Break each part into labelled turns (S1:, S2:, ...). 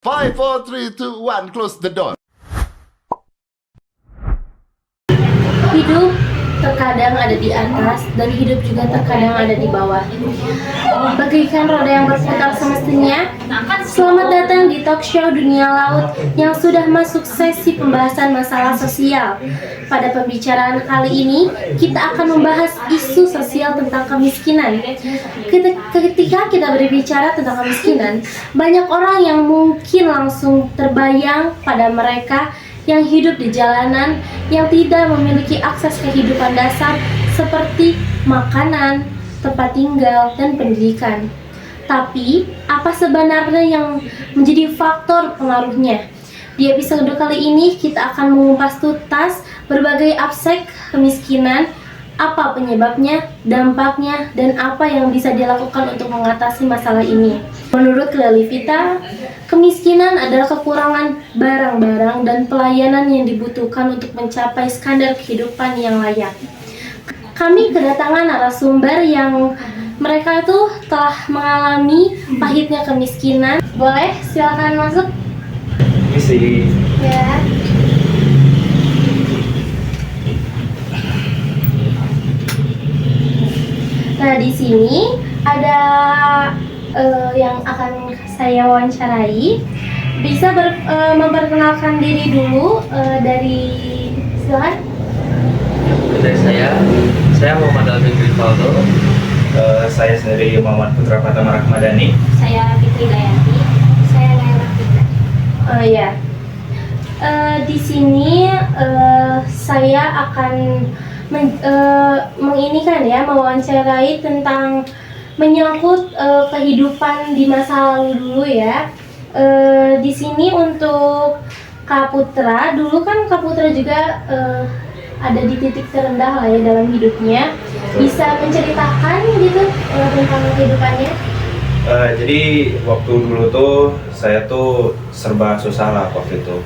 S1: 5, 4, 3, 2, 1, close the door.
S2: Hidup terkadang ada di atas dan hidup juga terkadang ada di bawah. Bagaikan roda yang berputar semestinya. Selamat datang di talk show Dunia Laut yang sudah masuk sesi pembahasan masalah sosial. Pada pembicaraan kali ini, kita akan membahas isu sosial tentang kemiskinan. Ketika kita berbicara tentang kemiskinan, banyak orang yang mungkin langsung terbayang pada mereka yang hidup di jalanan, yang tidak memiliki akses kehidupan dasar seperti makanan, tempat tinggal, dan pendidikan. Tapi, apa sebenarnya yang menjadi faktor pengaruhnya? Di episode kali ini, kita akan mengupas tuntas berbagai aspek kemiskinan, apa penyebabnya, dampaknya, dan apa yang bisa dilakukan untuk mengatasi masalah ini. Menurut Lelivita, kemiskinan adalah kekurangan barang-barang dan pelayanan yang dibutuhkan untuk mencapai standar kehidupan yang layak. Kami kedatangan narasumber yang mereka itu telah mengalami pahitnya kemiskinan. Boleh, silakan masuk.
S3: Misi.
S2: Ya. Nah, di sini ada yang akan saya wawancarai. Bisa memperkenalkan diri dulu dari silakan.
S3: Dari saya Muhammad Alvin Rivaldo. Saya sendiri Muhammad Putra Pratama Rahmadani.
S2: Saya Fitri Dayanti. Saya Naila Fitri. Oh ya. Di sini saya akan menginikan ya, mewawancarai tentang menyangkut kehidupan di masa lalu dulu ya. Di sini untuk Kak Putra, dulu kan Kak Putra juga ada di titik terendah lah ya dalam hidupnya. Bisa menceritakan gitu tentang kehidupannya?
S3: Jadi waktu dulu tuh saya tuh serba susah lah waktu itu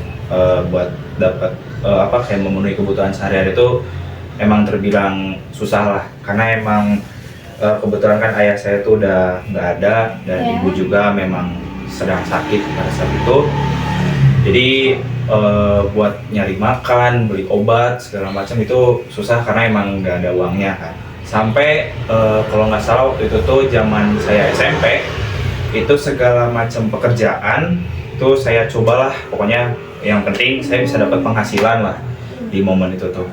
S3: buat dapat kayak memenuhi kebutuhan sehari-hari itu emang terbilang susah lah, karena emang kebetulan kan ayah saya tuh udah nggak ada dan ibu juga memang sedang sakit pada saat itu. Jadi buat nyari makan, beli obat segala macam itu susah karena emang nggak ada uangnya kan. Sampai kalau nggak salah waktu itu tuh zaman saya SMP, itu segala macam pekerjaan itu saya cobalah, pokoknya yang penting saya bisa dapat penghasilan lah di momen itu tuh.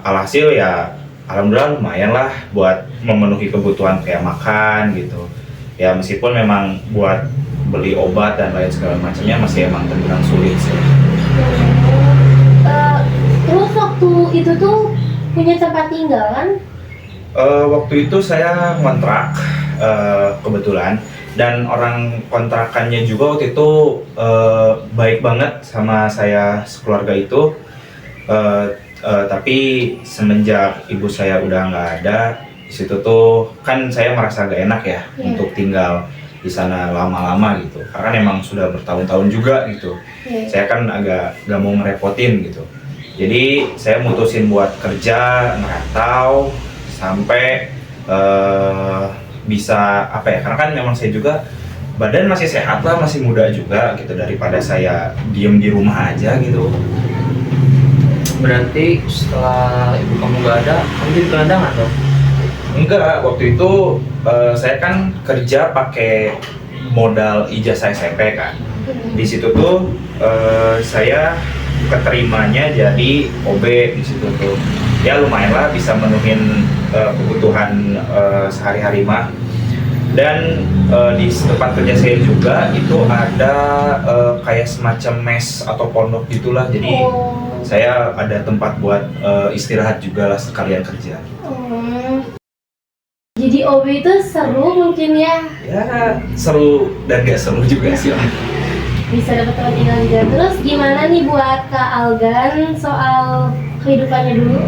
S3: Alhasil ya alhamdulillah lumayan lah buat memenuhi kebutuhan kayak makan gitu ya, meskipun memang buat beli obat dan lain segala macamnya masih emang terbilang sulit sih.
S2: Terus waktu itu tuh punya tempat tinggal kan?
S3: Waktu itu saya ngontrak kebetulan, dan orang kontrakannya juga waktu itu baik banget sama saya sekeluarga itu. Tapi semenjak ibu saya udah nggak ada, di situ tuh kan saya merasa gak enak ya untuk tinggal di sana lama-lama gitu, karena emang sudah bertahun-tahun juga gitu. Saya kan agak gak mau ngerepotin gitu, jadi saya mutusin buat kerja ngerantau sampai bisa apa ya, karena kan memang saya juga badan masih sehat lah, masih muda juga gitu, daripada saya diem di rumah aja gitu.
S4: Berarti setelah ibu kamu gak ada, kamu jadi gelandangan dong?
S3: Enggak, waktu itu saya kan kerja pakai modal ijazah SMP kan. Di situ tuh saya keterimanya jadi OB di situ tuh. Ya lumayan lah bisa menuhin kebutuhan sehari-hari mah. Dan di tempat kerja saya juga itu ada kayak semacam mes atau pondok gitulah. Jadi saya ada tempat buat istirahat juga lah sekalian kerja.
S2: Jadi OB itu seru mungkin ya?
S3: Ya seru dan gak seru juga sih.
S2: Bisa dapat tempat tinggal juga. Terus gimana nih buat Kak Algan soal kehidupannya dulu?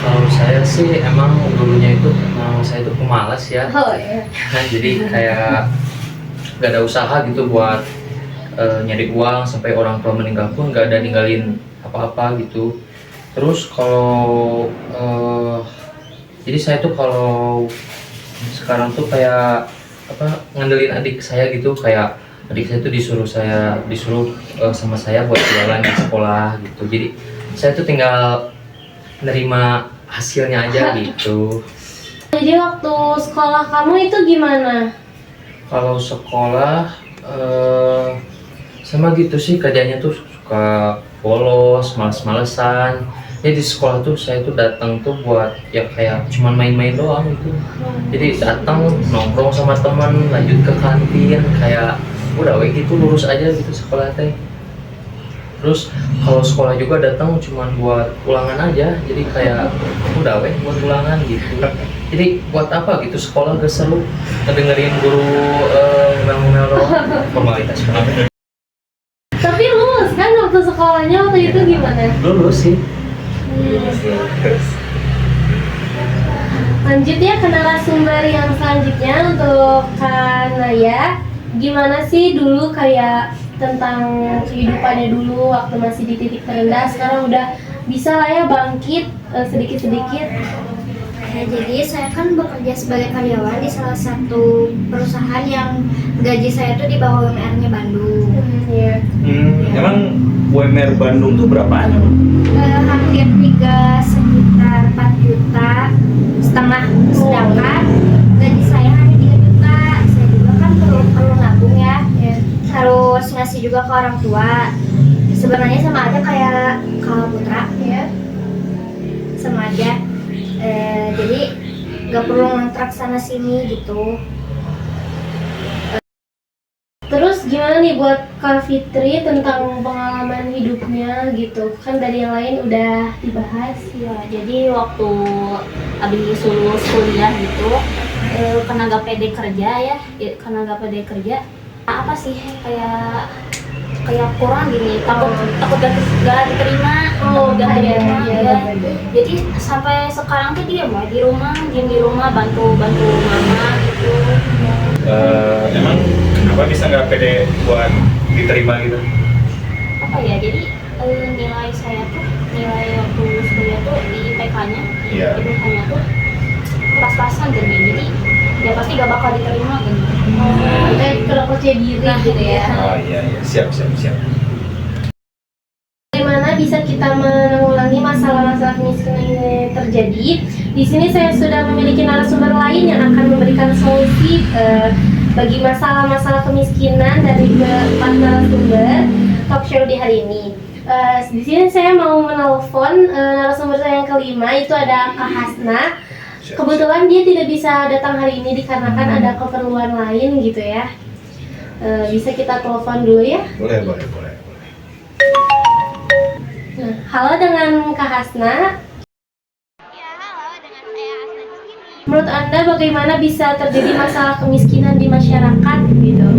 S4: Kalau saya sih emang dulunya itu saya itu pemalas ya.
S2: Oh iya.
S4: Jadi kayak gak ada usaha gitu buat nyari uang, sampai orang tua meninggal pun gak ada ninggalin apa-apa gitu. Terus kalau jadi saya tuh kalau sekarang tuh kayak ngandelin adik saya gitu, kayak adik saya tuh disuruh sama saya buat jualan di sekolah gitu. Jadi saya tuh tinggal nerima hasilnya aja gitu.
S2: Jadi waktu sekolah kamu itu gimana?
S4: Kalau sekolah sama gitu sih, kerjanya tuh suka bolos, males-malesan. Jadi di sekolah tuh saya tuh datang tuh buat ya kayak cuman main-main doang gitu. Jadi datang nongkrong sama teman, lanjut ke kantin, kayak udah we gitu lurus aja gitu sekolah teh. Terus kalau sekolah juga datang cuman buat ulangan aja, jadi kayak udah we buat ulangan gitu. Jadi buat apa gitu sekolah gak seru, ngedengerin guru ngomel-ngomel doang, formalitas banget.
S2: Tapi lulus kan waktu sekolahnya waktu itu gimana?
S4: Lulus sih.
S2: Lanjut ya ke narasumber yang selanjutnya untuk Kak Naya. Gimana sih dulu kayak tentang kehidupannya dulu waktu masih di titik terendah, sekarang udah bisa lah ya bangkit sedikit-sedikit.
S5: Ya, jadi saya kan bekerja sebagai karyawan di salah satu perusahaan yang gaji saya tuh di bawah UMR-nya Bandung.
S2: Iya.
S3: Emang UMR Bandung tuh berapaan?
S5: Hampir sekitar 4 juta setengah, sedangkan gaji saya hanya 3 juta. Saya juga kan perlu nabung ya, harus ngasih juga ke orang tua. Sebenarnya sama aja kayak Kak Putra ya, sama aja. Jadi nggak perlu ngontrak sana sini gitu.
S2: Terus gimana nih buat Kak Fitri tentang pengalaman hidupnya gitu? Kan dari yang lain udah dibahas.
S6: Ya, jadi waktu habis lulus kuliah gitu, karena gak pede kerja apa sih kayak kurang gini, takut gak diterima, gak diterima ya. Jadi sampai sekarang tuh diam di rumah bantu mama gitu.
S3: Emang kenapa bisa nggak pede buat diterima gitu?
S6: Apa ya, jadi nilai waktu kuliah tuh di IPK-nya,
S3: Iya.
S6: IPK-nya tuh pas-pasan gini, jadi ya pasti gak bakal diterima gitu.
S2: Kalau percaya diri gitu ya.
S3: Oh iya, siap.
S2: Bagaimana bisa kita menanggulangi masalah-masalah kemiskinan ini terjadi? Di sini saya sudah memiliki narasumber lain yang akan memberikan solusi bagi masalah-masalah kemiskinan dari keempat narasumber talk show di hari ini. Di sini saya mau menelpon narasumber saya yang kelima, itu ada Kak Hasna. Kebetulan dia tidak bisa datang hari ini dikarenakan ada keperluan lain gitu ya. Bisa kita telepon dulu ya?
S3: Boleh.
S2: Nah, halo dengan Kak Hasna.
S5: Ya, halo, dengan saya Hasna di sini.
S2: Menurut Anda bagaimana bisa terjadi masalah kemiskinan di masyarakat gitu?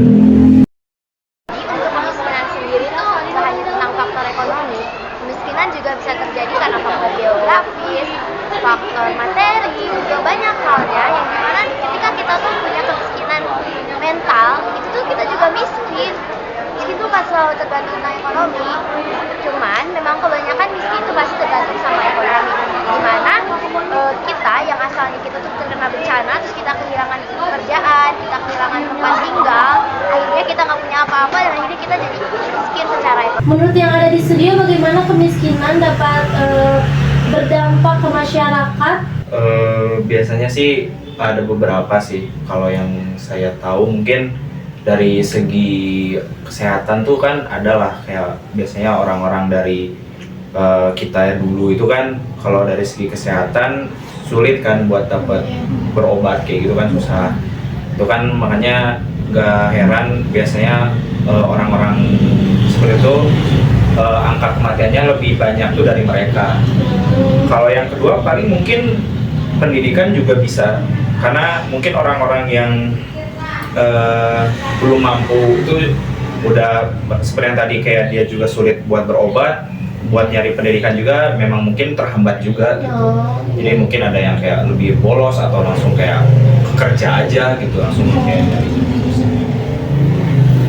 S5: Untuk kemiskinan sendiri tuh tidak hanya tentang faktor ekonomi, kemiskinan juga bisa terjadi karena faktor geografis, faktor materi, juga banyak halnya yang dimana ketika kita tuh punya kemiskinan mental, itu tuh kita juga miskin. Miskin tuh gak selalu tergantung dengan ekonomi, cuman memang kebanyakan miskin itu pasti tergantung sama ekonomi. Dimana kita yang asalnya kita tuh terkena bencana, terus kita kehilangan pekerjaan, kita kehilangan tempat tinggal, akhirnya kita nggak punya apa-apa dan akhirnya kita jadi miskin secara ekonomi.
S2: Menurut yang ada di studio, bagaimana kemiskinan dapat berdampak ke masyarakat?
S3: Biasanya sih ada beberapa sih. Kalau yang saya tahu mungkin dari segi kesehatan tuh kan adalah kayak biasanya orang-orang dari kita dulu itu kan kalau dari segi kesehatan sulit kan buat dapat berobat kayak gitu kan susah. Itu kan makanya gak heran biasanya orang-orang seperti itu angka kematiannya lebih banyak tuh dari mereka. Kalau yang kedua paling mungkin pendidikan juga bisa, karena mungkin orang-orang yang belum mampu itu udah seperti yang tadi kayak dia juga sulit buat berobat, buat nyari pendidikan juga memang mungkin terhambat juga gitu. Jadi mungkin ada yang kayak lebih bolos atau langsung kayak kerja aja gitu langsung kayak dari situ.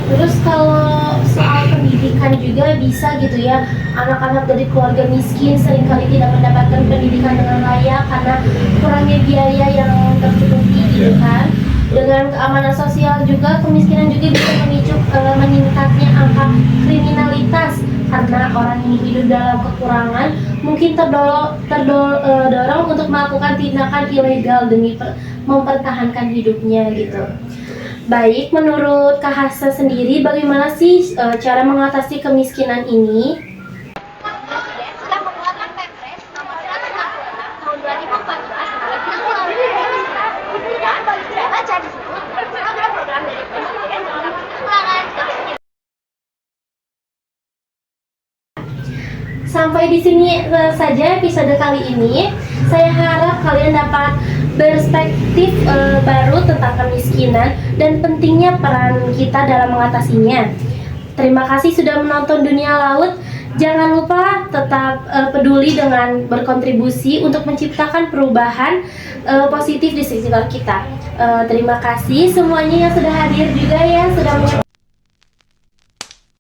S2: Terus kalau soal pendidikan juga bisa gitu ya, anak-anak dari keluarga miskin seringkali tidak mendapatkan pendidikan dengan layak karena kurangnya biaya yang tercukupi gitu kan. Dengan keamanan sosial juga, kemiskinan juga bisa memicu meningkatnya angka kriminalitas karena orang yang hidup dalam kekurangan mungkin terdorong untuk melakukan tindakan ilegal demi mempertahankan hidupnya gitu. Baik, menurut Kak Hasa sendiri, bagaimana sih cara mengatasi kemiskinan ini?
S5: Presiden sudah mengeluarkan Perpres nomor 166 tahun 2014 tentang penanggulangan kemiskinan. Dan saya baca di situ program-program dari Presiden dalam penanggulangan kemiskinan.
S2: Sampai di sini saja episode kali ini. Saya harap kalian dapat perspektif baru tentang kemiskinan dan pentingnya peran kita dalam mengatasinya. Terima kasih sudah menonton Dunia Laut. Jangan lupa tetap peduli dengan berkontribusi untuk menciptakan perubahan positif di sekitar kita. Terima kasih semuanya yang sudah hadir juga ya, sudah